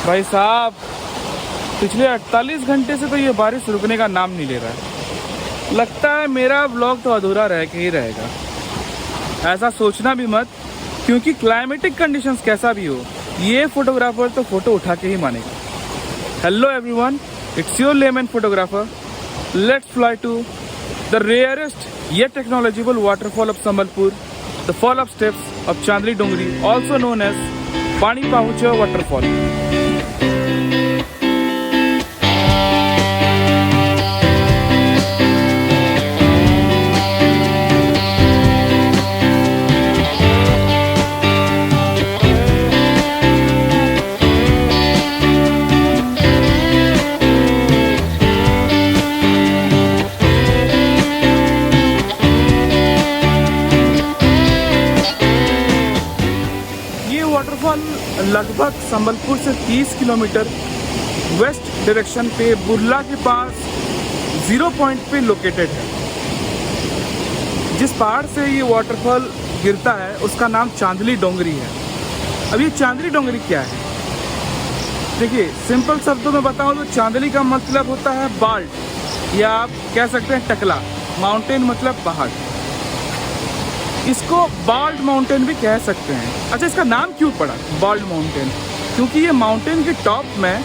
भाई साहब, पिछले 48 घंटे से तो ये बारिश रुकने का नाम नहीं ले रहा है। लगता है मेरा व्लॉग तो अधूरा रह के ही रहेगा। ऐसा सोचना भी मत, क्योंकि क्लाइमेटिक कंडीशंस कैसा भी हो, ये फोटोग्राफर तो फोटो उठा के ही मानेगा। Hello everyone, it's your lemon photographer. Let's fly to the rarest yet technological waterfall of Sambalpur, the fall of steps of Chandli Dongri, also known as Pahucha Waterfall. लगभग संबलपुर से 30 किलोमीटर वेस्ट डायरेक्शन पे बुर्ला के पास 0 point पे located है। जिस पहाड़ से ये वाटरफॉल गिरता है उसका नाम चांदली डोंगरी है। अब ये चांदली डोंगरी क्या है? देखिए, सिंपल शब्दों में बताऊं तो चांदली का मतलब होता है बाल्ट, या आप कह सकते हैं टकला। माउंटेन मतलब पहाड़, इसको बाल्ड माउंटेन भी कह सकते हैं। अच्छा, इसका नाम क्यों पड़ा बाल्ड माउंटेन? क्योंकि ये माउंटेन के टॉप में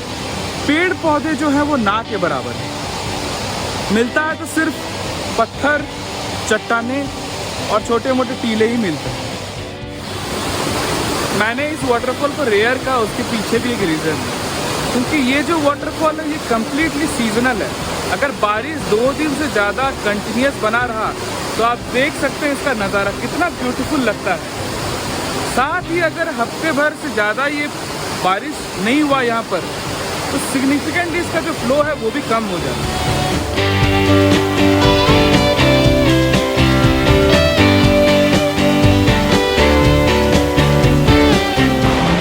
पेड़ पौधे जो है वो ना के बराबर है। मिलता है तो सिर्फ पत्थर, चट्टाने और छोटे मोटे टीले ही मिलते हैं। मैंने इस वाटरफॉल को रेयर का, उसके पीछे भी एक रीज़न है। क्योंकि ये जो वाटरफॉल है ये कम्प्लीटली सीजनल है। अगर बारिश 2 दिन से ज़्यादा कंटिन्यूस बना रहा तो आप देख सकते हैं इसका नज़ारा कितना ब्यूटीफुल लगता है। साथ ही अगर हफ्ते भर से ज़्यादा ये बारिश नहीं हुआ यहाँ पर तो सिग्निफिकेंटली इसका जो फ्लो है वो भी कम हो जाता है।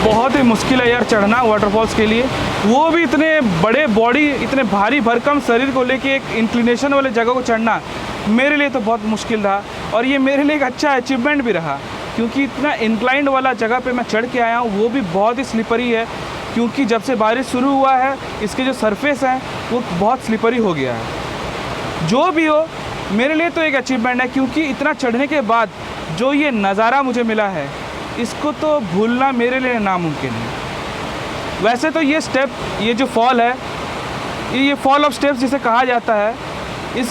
बहुत ही मुश्किल है यार चढ़ना वाटरफॉल्स के लिए, वो भी इतने बड़े बॉडी, इतने भारी भरकम शरीर को लेके एक इंक्लिनेशन वाले जगह को चढ़ना मेरे लिए तो बहुत मुश्किल था। और ये मेरे लिए एक अच्छा अचीवमेंट भी रहा, क्योंकि इतना इंक्लाइंड वाला जगह पे मैं चढ़ के आया हूँ, वो भी बहुत ही स्लिपरी है। क्योंकि जब से बारिश शुरू हुआ है इसके जो सरफेस हैं वो बहुत स्लिपरी हो गया है। जो भी हो, मेरे लिए तो एक अचीवमेंट है, क्योंकि इतना चढ़ने के बाद जो ये नज़ारा मुझे मिला है इसको तो भूलना मेरे लिए नामुमकिन है। वैसे तो ये स्टेप, ये जो फॉल है, ये फॉल ऑफ स्टेप्स जिसे कहा जाता है,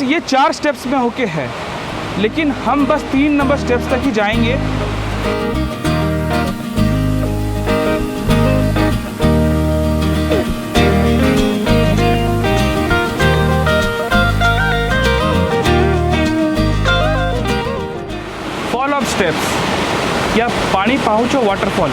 ये 4 स्टेप्स में होके है, लेकिन हम बस 3 नंबर स्टेप्स तक ही जाएंगे। फॉल ऑफ स्टेप्स या पाहुचा वाटरफॉल,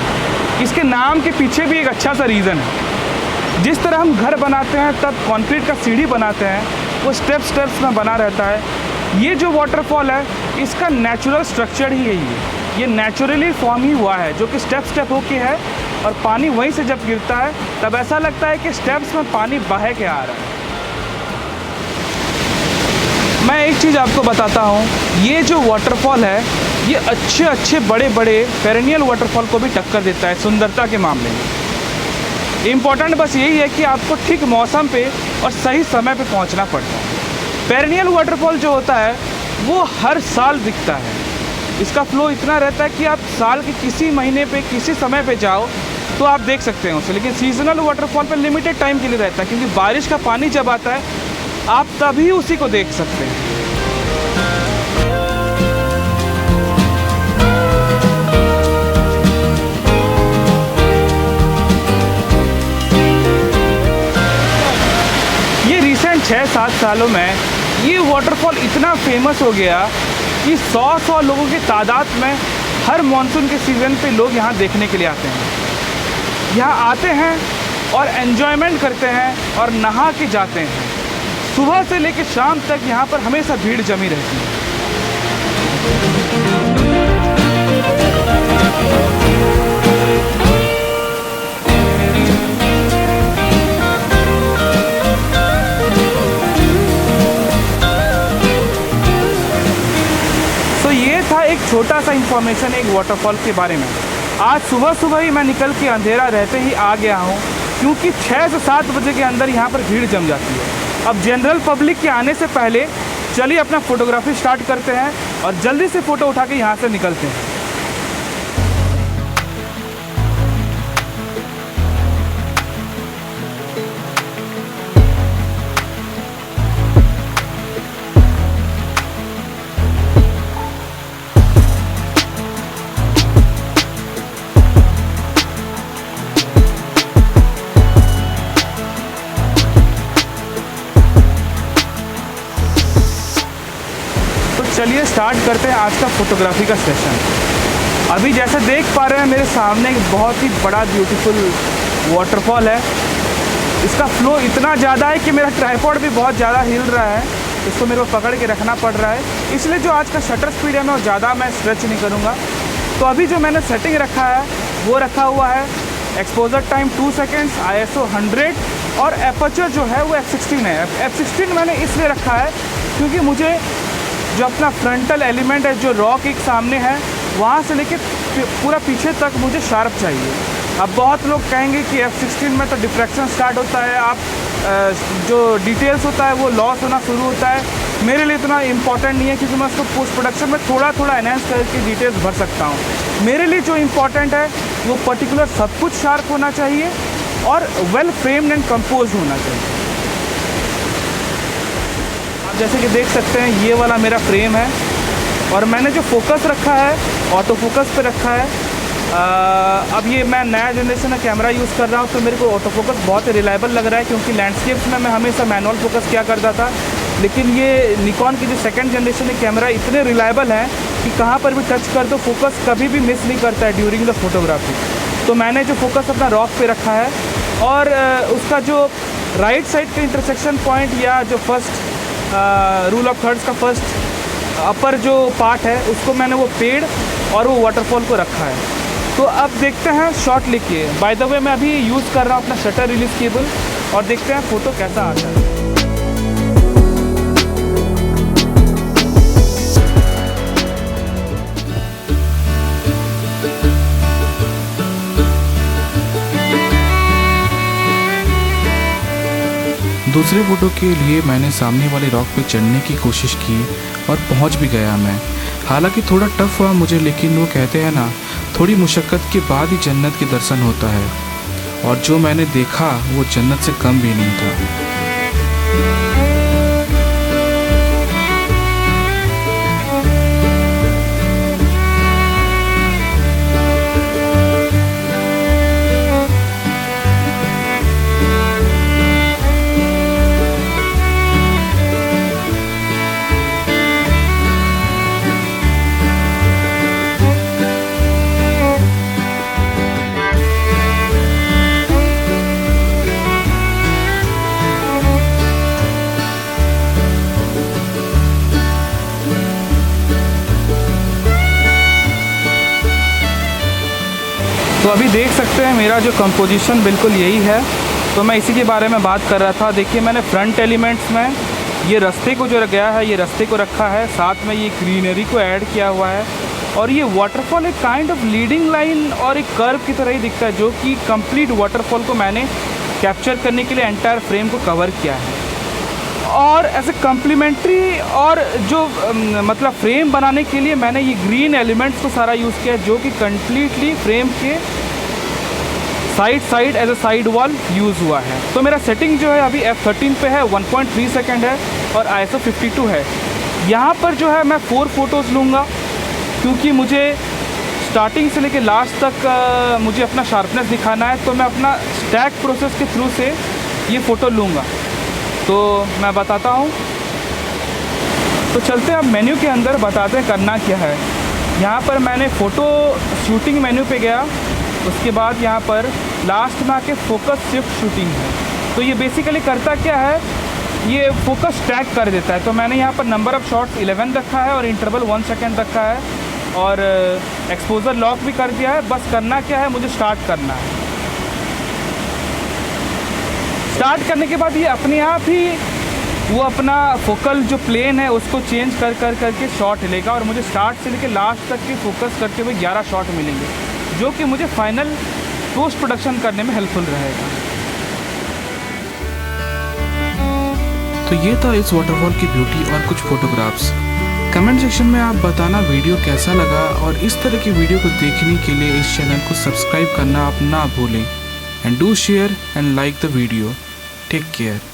इसके नाम के पीछे भी एक अच्छा सा रीज़न है। जिस तरह हम घर बनाते हैं तब कंक्रीट का सीढ़ी बनाते हैं, वो स्टेप्स में बना रहता है। ये जो वाटरफॉल है इसका नेचुरल स्ट्रक्चर ही यही है। ये नेचुरली फॉर्म ही हुआ है, जो कि स्टेप होके है, और पानी वहीं से जब गिरता है तब ऐसा लगता है कि स्टेप्स में पानी बह के आ रहा है। मैं एक चीज़ आपको बताता हूँ, ये जो वाटरफॉल है ये अच्छे बड़े पेरेनियल वाटरफॉल को भी टक्कर देता है सुंदरता के मामले में। इम्पॉर्टेंट बस यही है कि आपको ठीक मौसम पे और सही समय पे पहुंचना पड़ता है। पेरेनियल वाटरफॉल जो होता है वो हर साल दिखता है। इसका फ्लो इतना रहता है कि आप साल के किसी महीने पे, किसी समय पे जाओ तो आप देख सकते हैं उसे। लेकिन सीजनल वाटरफॉल पे लिमिटेड टाइम के लिए रहता है, क्योंकि बारिश का पानी जब आता है आप तभी उसी को देख सकते हैं। ये रिसेंट 6-7 सालों में ये वाटरफॉल इतना फेमस हो गया कि 100 लोगों की तादाद में हर मानसून के सीज़न पे लोग यहाँ देखने के लिए आते हैं। यहाँ आते हैं और एन्जॉयमेंट करते हैं और नहा के जाते हैं। सुबह से लेकर शाम तक यहाँ पर हमेशा भीड़ जमी रहती है। तो ये था एक छोटा सा इंफॉर्मेशन एक वाटरफॉल के बारे में। आज सुबह ही मैं निकल के अंधेरा रहते ही आ गया हूँ क्योंकि 6 से 7 बजे के अंदर यहाँ पर भीड़ जम जाती है। अब जनरल पब्लिक के आने से पहले चलिए अपना फ़ोटोग्राफी स्टार्ट करते हैं और जल्दी से फ़ोटो उठा के यहाँ से निकलते हैं। चलिए स्टार्ट करते हैं आज का फ़ोटोग्राफी का सेशन। अभी जैसे देख पा रहे हैं मेरे सामने एक बहुत ही बड़ा ब्यूटीफुल वाटरफॉल है। इसका फ्लो इतना ज़्यादा है कि मेरा ट्राइपॉड भी बहुत ज़्यादा हिल रहा है, इसको मेरे को पकड़ के रखना पड़ रहा है। इसलिए जो आज का शटर स्पीड है मैं ज़्यादा स्ट्रेच नहीं करूँगा। तो अभी जो मैंने सेटिंग रखा है वो रखा हुआ है एक्सपोजर टाइम 2 सेकेंड्स, ISO 100 और एपर्चर जो है वो f16 है। f16 मैंने इसलिए रखा है क्योंकि मुझे जो अपना फ्रंटल एलिमेंट है जो रॉक एक सामने है वहाँ से लेके पूरा पीछे तक मुझे शार्प चाहिए। अब बहुत लोग कहेंगे कि f16 में तो डिफ्रैक्शन स्टार्ट होता है, आप जो डिटेल्स होता है वो लॉस होना शुरू होता है। मेरे लिए इतना इम्पॉर्टेंट नहीं है क्योंकि मैं उसको पोस्ट प्रोडक्शन में थोड़ा थोड़ा एनहेंस करके डिटेल्स भर सकता हूँ। मेरे लिए जो इम्पॉर्टेंट है वो पर्टिकुलर सब कुछ शार्प होना चाहिए और वेल फ्रेम्ड एंड कंपोज होना चाहिए। जैसे कि देख सकते हैं ये वाला मेरा फ्रेम है और मैंने जो फोकस रखा है ऑटो फोकस पे रखा है। अब ये मैं नया जनरेशन का कैमरा यूज़ कर रहा हूँ तो मेरे को ऑटो फोकस बहुत ही रिलायबल लग रहा है, क्योंकि लैंडस्केप्स में मैं हमेशा मैनुअल फोकस किया करता था। लेकिन ये निकॉन की जो सेकंड जनरेशन के कैमरा इतने रिलायबल हैं कि कहाँ पर भी टच कर दो फोकस कभी भी मिस नहीं करता है ड्यूरिंग द फोटोग्राफी। तो मैंने जो फोकस अपना रॉक पे रखा है और उसका जो राइट साइड का इंटरसेक्शन पॉइंट या जो फर्स्ट रूल ऑफ थर्ड्स का फर्स्ट अपर जो पार्ट है उसको मैंने वो पेड़ और वो वाटरफॉल को रखा है। तो अब देखते हैं शॉट लिखिए। बाय द वे मैं अभी यूज़ कर रहा हूँ अपना शटर रिलीज केबल और देखते हैं फ़ोटो कैसा आता है। दूसरे फ़ोटो के लिए मैंने सामने वाले रॉक पे चढ़ने की कोशिश की और पहुंच भी गया मैं। हालांकि थोड़ा टफ हुआ मुझे, लेकिन वो कहते हैं ना थोड़ी मुशक्क़त के बाद ही जन्नत के दर्शन होता है, और जो मैंने देखा वो जन्नत से कम भी नहीं था। तो अभी देख सकते हैं मेरा जो कंपोजिशन बिल्कुल यही है। तो मैं इसी के बारे में बात कर रहा था। देखिए मैंने फ्रंट एलिमेंट्स में ये रास्ते को जो गया है ये रास्ते को रखा है, साथ में ये ग्रीनरी को ऐड किया हुआ है, और ये वाटरफॉल एक काइंड ऑफ लीडिंग लाइन और एक कर्व की तरह ही दिखता है, जो कि कंप्लीट वाटरफॉल को मैंने कैप्चर करने के लिए एंटायर फ्रेम को कवर किया है। और ऐसे कम्प्लीमेंट्री और जो मतलब फ्रेम बनाने के लिए मैंने ये ग्रीन एलिमेंट्स को सारा यूज़ किया है, जो कि कंप्लीटली फ्रेम के side as a side wall use हुआ है। तो मेरा सेटिंग जो है अभी f13 पे है, 1.3 सेकेंड है और ISO 52 है। यहाँ पर जो है मैं 4 फ़ोटोज़ लूँगा, क्योंकि मुझे स्टार्टिंग से लेकर लास्ट तक मुझे अपना शार्पनेस दिखाना है। तो मैं अपना स्टैक प्रोसेस के थ्रू से ये फ़ोटो लूँगा। तो मैं बताता हूँ। तो चलते हैं अब मेन्यू के अंदर, बताते हैं करना क्या है। यहाँ पर मैंने फ़ोटो शूटिंग मेन्यू पे गया, उसके बाद यहाँ पर लास्ट में आके फोकस शिफ्ट शूटिंग है। तो ये बेसिकली करता क्या है, ये फोकस ट्रैक कर देता है। तो मैंने यहाँ पर नंबर ऑफ़ शॉट्स 11 रखा है और इंटरवल 1 सेकेंड रखा है, और एक्सपोजर लॉक भी कर दिया है। बस करना क्या है, मुझे स्टार्ट करना है। स्टार्ट करने के बाद ये अपने आप ही वो अपना फोकल जो प्लेन है उसको चेंज करके शॉट लेगा, और मुझे स्टार्ट से लेकर लास्ट तक के फोकस करते हुए 11 शॉट मिलेंगे, जो कि मुझे फाइनल पोस्ट प्रोडक्शन करने में हेल्पफुल रहेगा। तो ये था इस वाटरफॉल की ब्यूटी और कुछ फोटोग्राफ्स। कमेंट सेक्शन में आप बताना वीडियो कैसा लगा, और इस तरह की वीडियो को देखने के लिए इस चैनल को सब्सक्राइब करना आप ना भूलें। And do share and like the video. Take care.